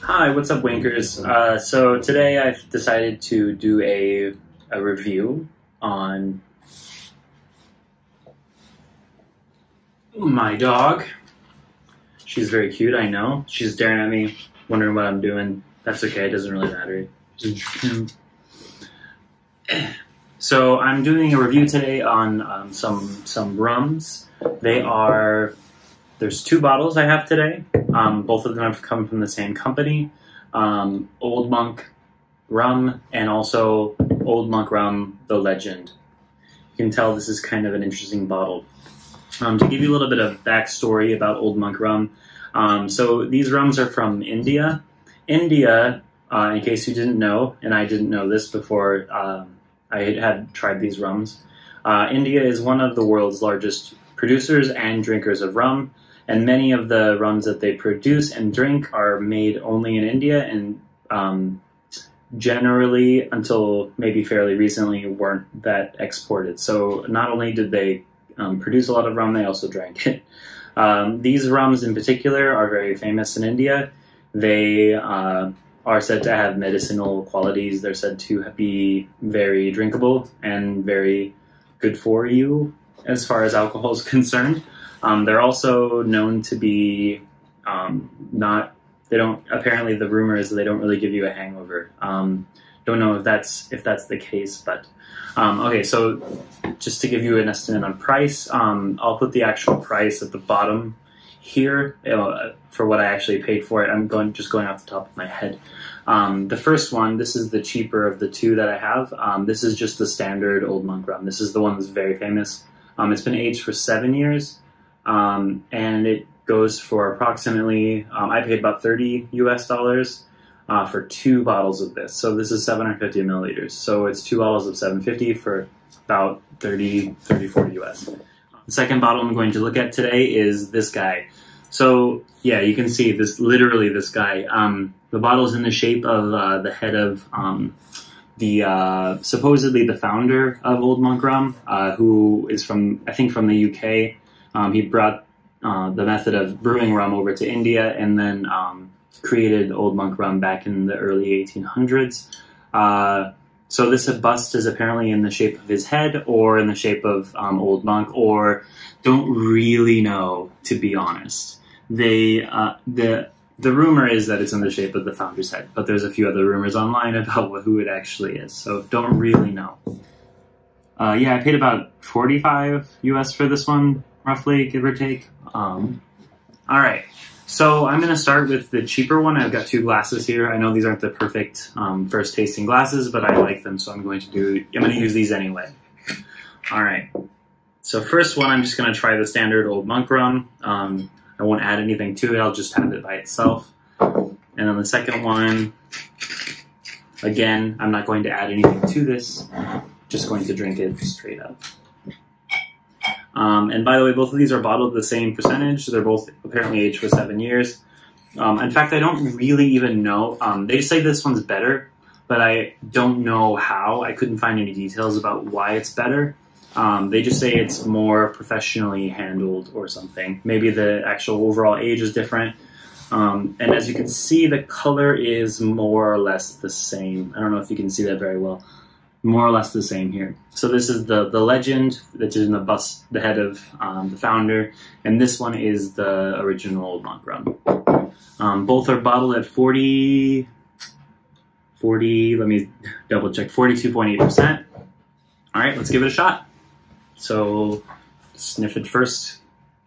Hi, what's up, Winkers? So today I've decided to do a review on my dog. She's very cute, I know. She's staring at me, wondering what I'm doing. That's okay, it doesn't really matter. So I'm doing a review today on some rums. There's two bottles I have today. Both of them have come from the same company, Old Monk Rum and also Old Monk Rum, the Legend. You can tell this is kind of an interesting bottle. To give you a little bit of backstory about Old Monk Rum, so these rums are from India. India, in case you didn't know, and I didn't know this before I had tried these rums, India is one of the world's largest producers and drinkers of rum. And many of the rums that they produce and drink are made only in India and generally, until maybe fairly recently, weren't that exported. So not only did they produce a lot of rum, they also drank it. These rums in particular are very famous in India. They are said to have medicinal qualities. They're said to be very drinkable and very good for you as far as alcohol is concerned. They're also known to be apparently the rumor is that they don't really give you a hangover. Don't know if that's the case, but okay, so just to give you an estimate on price, I'll put the actual price at the bottom here for what I actually paid for it. I'm just going off the top of my head. The first one, this is the cheaper of the two that I have. This is just the standard Old Monk Rum. This is the one that's very famous. It's been aged for 7 years. And it goes for approximately, I paid about $30 US for 2 bottles of this. So this is 750 milliliters. So it's 2 bottles of 750 for about 40 US. The second bottle I'm going to look at today is this guy. So yeah, you can see this, literally this guy. The bottle's in the shape of the head of supposedly the founder of Old Monk Rum, who is I think from the UK. He brought the method of brewing rum over to India and then created Old Monk Rum back in the early 1800s. So this bust is apparently in the shape of his head or in the shape of Old Monk, or don't really know, to be honest. The rumor is that it's in the shape of the founder's head, but there's a few other rumors online about who it actually is, so don't really know. Yeah, I paid about 45 US for this one, roughly, give or take. All right, so I'm gonna start with the cheaper one. I've got 2 glasses here. I know these aren't the perfect first tasting glasses, but I like them, so I'm gonna use these anyway. All right, so first one, I'm just gonna try the standard Old Monk Rum. I won't add anything to it, I'll just have it by itself. And then the second one, again, I'm not going to add anything to this, just going to drink it straight up. And by the way, both of these are bottled the same percentage. They're both apparently aged for 7 years. In fact, I don't really even know. They say this one's better, but I don't know how. I couldn't find any details about why it's better. They just say it's more professionally handled or something. Maybe the actual overall age is different. And as you can see, the color is more or less the same. I don't know if you can see that very well. More or less the same here. So this is the Legend that's in the head of the founder, and this one is the original Old Monk Rum. Both are bottled at 40, let me double check, 42.8%. All right, let's give it a shot. So sniff it first,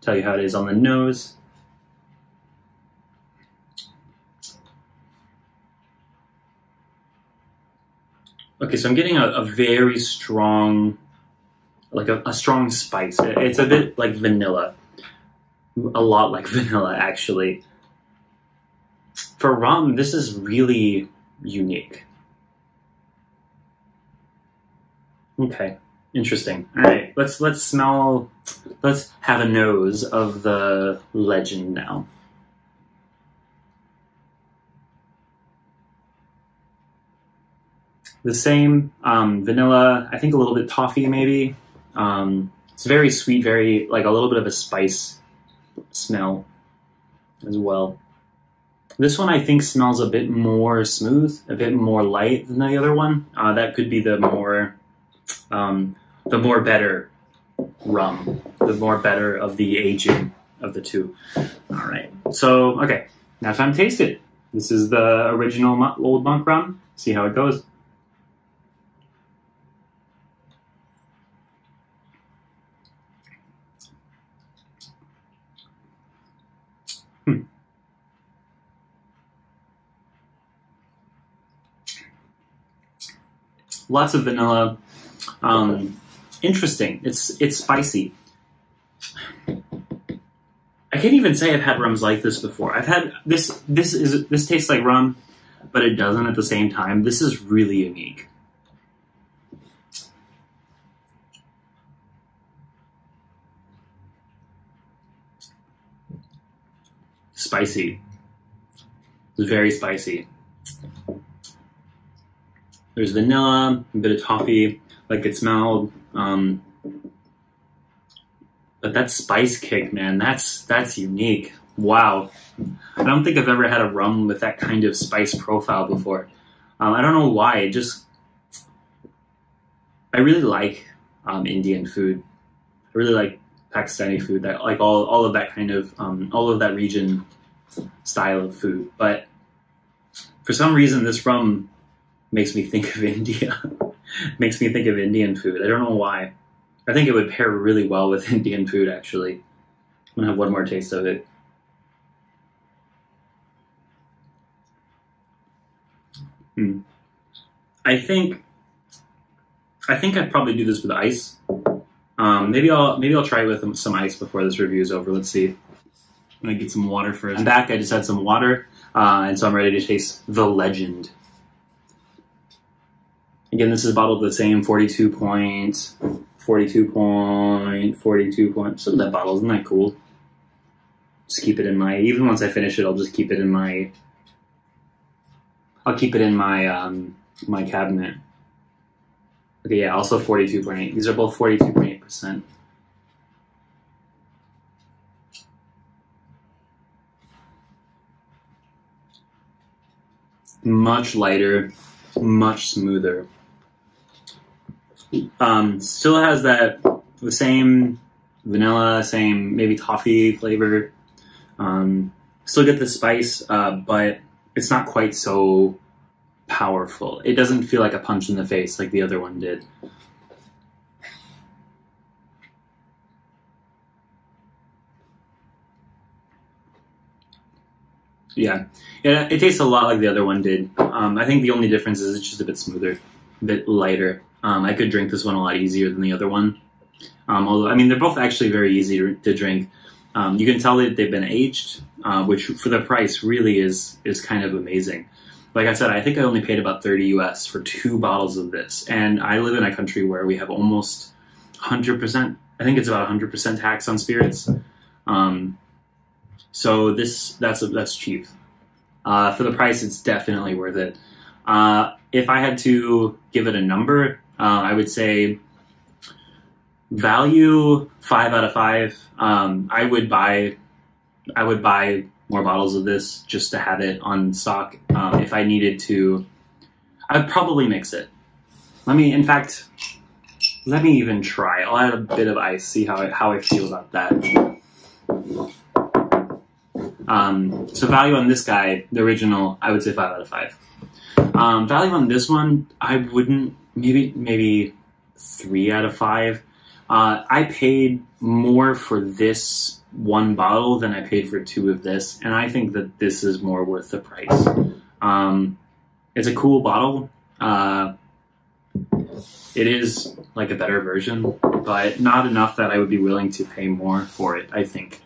tell you how it is on the nose. Okay, so I'm getting a very strong, like a strong spice. It's a bit like vanilla. A lot like vanilla, actually. For rum, this is really unique. Okay, interesting. All right, let's have a nose of the Legend now. The same, vanilla, I think a little bit toffee maybe. It's very sweet, very, like a little bit of a spice smell as well. This one I think smells a bit more smooth, a bit more light than the other one. That could be the more better rum, the more better of the aging of the two. All right, so okay, now time to taste it. This is the original Old Monk rum. See how it goes. Lots of vanilla. Interesting. It's spicy. I can't even say I've had rums like this before. I've had this. This tastes like rum, but it doesn't at the same time. This is really unique. Spicy. It's very spicy. There's vanilla, a bit of toffee, like it smelled. But that spice kick, man, that's unique. Wow. I don't think I've ever had a rum with that kind of spice profile before. I don't know why. I really like Indian food. I really like Pakistani food. That like all of that kind of all of that region style of food. But for some reason, this rum makes me think of India. Makes me think of Indian food. I don't know why. I think it would pair really well with Indian food, actually. I'm gonna have one more taste of it. I think I'd probably do this with ice. Maybe I'll try it with some ice before this review is over. Let's see. I'm gonna get some water first. I'm back. I just had some water, and so I'm ready to taste the legend. Again, this is bottled the same 42 point. Some of that bottle, isn't that cool? Just keep it in my, even once I finish it, I'll just keep it in my, my cabinet. Okay, yeah, also 42.8. These are both 42.8%. Much lighter, much smoother. Still has the same vanilla, same maybe toffee flavor. Still get the spice, but it's not quite so powerful. It doesn't feel like a punch in the face like the other one did. Yeah, it tastes a lot like the other one did. I think the only difference is it's just a bit smoother, a bit lighter. I could drink this one a lot easier than the other one. Although, I mean, they're both actually very easy to drink. You can tell that they've been aged, which for the price really is kind of amazing. Like I said, I think I only paid about 30 US for 2 bottles of this. And I live in a country where we have almost 100%, I think it's about 100% tax on spirits. So that's cheap. For the price, it's definitely worth it. If I had to give it a number, I would say value 5 out of 5. I would buy more bottles of this just to have it on stock. If I needed to, I'd probably mix it. Let me even try. I'll add a bit of ice, see how I feel about that. So value on this guy, the original, I would say 5 out of 5. Value on this one, I wouldn't, maybe 3 out of 5. I paid more for this one bottle than I paid for 2 of this, and I think that this is more worth the price. It's a cool bottle. It is like a better version, but not enough that I would be willing to pay more for it, I think.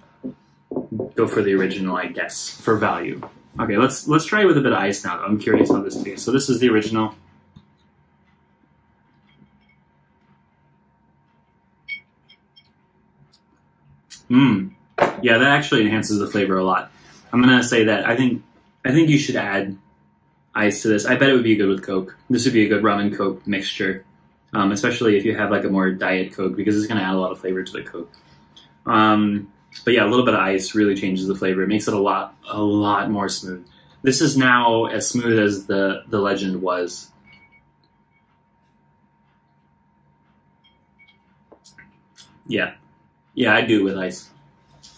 Go for the original, I guess, for value. Okay, let's try it with a bit of ice now, though. I'm curious how this tastes. So this is the original. Yeah, that actually enhances the flavor a lot. I'm gonna say that I think you should add ice to this. I bet it would be good with Coke. This would be a good rum and Coke mixture, especially if you have like a more diet Coke, because it's gonna add a lot of flavor to the Coke. But yeah, a little bit of ice really changes the flavor. It makes it a lot more smooth. This is now as smooth as the Legend was. Yeah, I do with ice.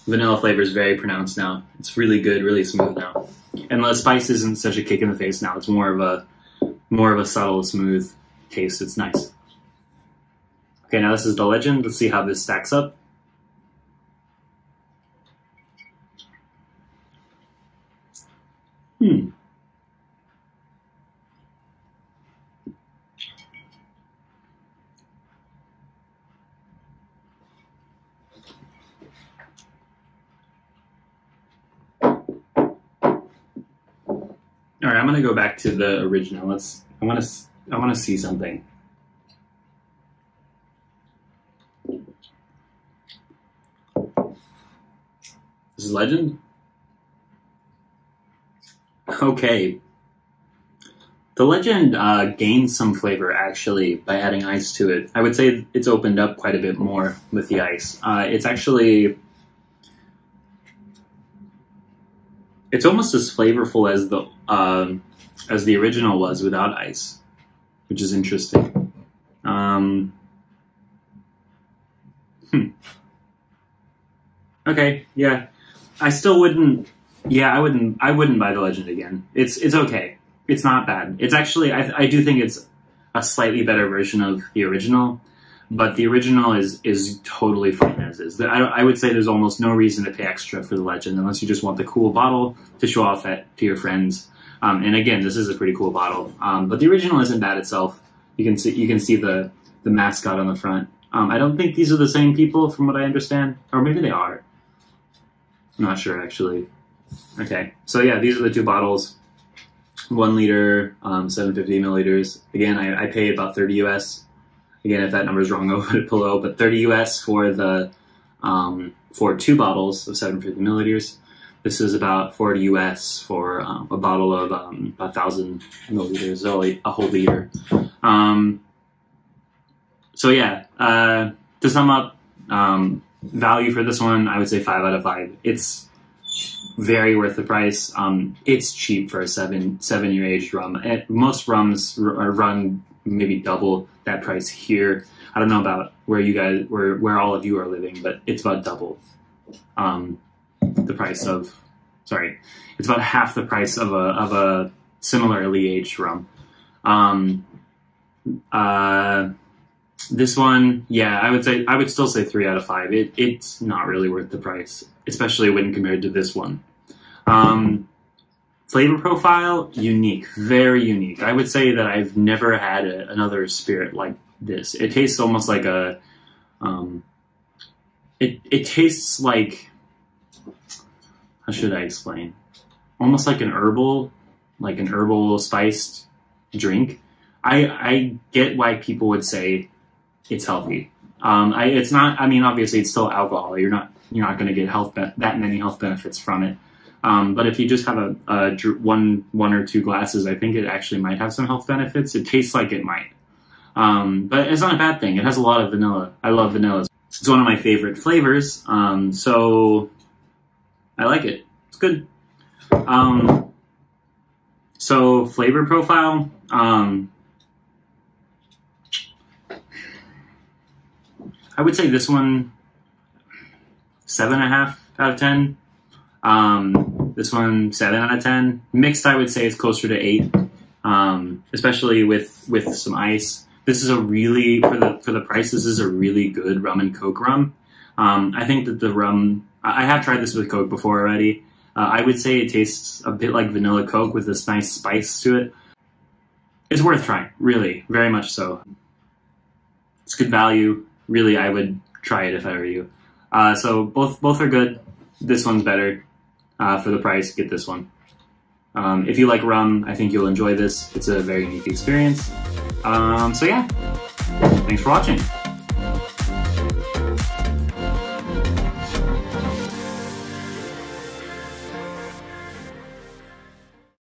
Vanilla flavor is very pronounced now. It's really good, really smooth now. And the spice isn't such a kick in the face now. It's more of a subtle, smooth taste. It's nice. Okay, now this is the Legend. Let's see how this stacks up. All right, I'm gonna go back to the original. I want to see something. This is Legend. Okay. The Legend gained some flavor actually by adding ice to it. I would say it's opened up quite a bit more with the ice. It's actually, it's almost as flavorful as the original was without ice, which is interesting. Okay, yeah, I still wouldn't. Yeah, I wouldn't buy the Legend again. It's okay. It's not bad. It's actually, I do think it's a slightly better version of the original, but the original is totally fine as is. I would say there's almost no reason to pay extra for the Legend unless you just want the cool bottle to show off to your friends. And again, this is a pretty cool bottle. But the original isn't bad itself. You can see the mascot on the front. I don't think these are the same people from what I understand, or maybe they are. I'm not sure actually. Okay, so yeah, these are the two bottles. 1 liter, 750 milliliters. Again, I pay about 30 US. Again, if that number is wrong, I'll put it below. But 30 US for the for 2 bottles of 750 milliliters. This is about 40 US for a bottle of 1,000 milliliters, so a whole liter. So yeah, to sum up, value for this one, I would say 5 out of 5. It's very worth the price. It's cheap for a 7-year aged rum. Most rums run maybe double that price here. I don't know about where all of you are living, but it's about double the price of. Sorry, it's about half the price of a similarly aged rum. This one, yeah, I would still say 3 out of 5. It's not really worth the price, especially when compared to this one. Flavor profile, unique, very unique. I would say that I've never had another spirit like this. It tastes almost like a, it tastes like, how should I explain? Almost like an herbal spiced drink. I get why people would say it's healthy. It's not. I mean, obviously, it's still alcohol. You're not going to get that many health benefits from it. But if you just have one or 2 glasses, I think it actually might have some health benefits. It tastes like it might, but it's not a bad thing. It has a lot of vanilla. I love vanilla. It's one of my favorite flavors. So I like it. It's good. So flavor profile. I would say this one 7.5 out of 10. This one 7 out of 10. Mixed, I would say it's closer to 8, especially with some ice. This is a really, for the price, this is a really good rum and Coke rum. I think that the rum, I have tried this with Coke before already. I would say it tastes a bit like vanilla Coke with this nice spice to it. It's worth trying, really, very much so. It's good value. Really, I would try it if I were you. So both are good. This one's better. For the price, get this one. If you like rum, I think you'll enjoy this. It's a very unique experience. So yeah, thanks for watching.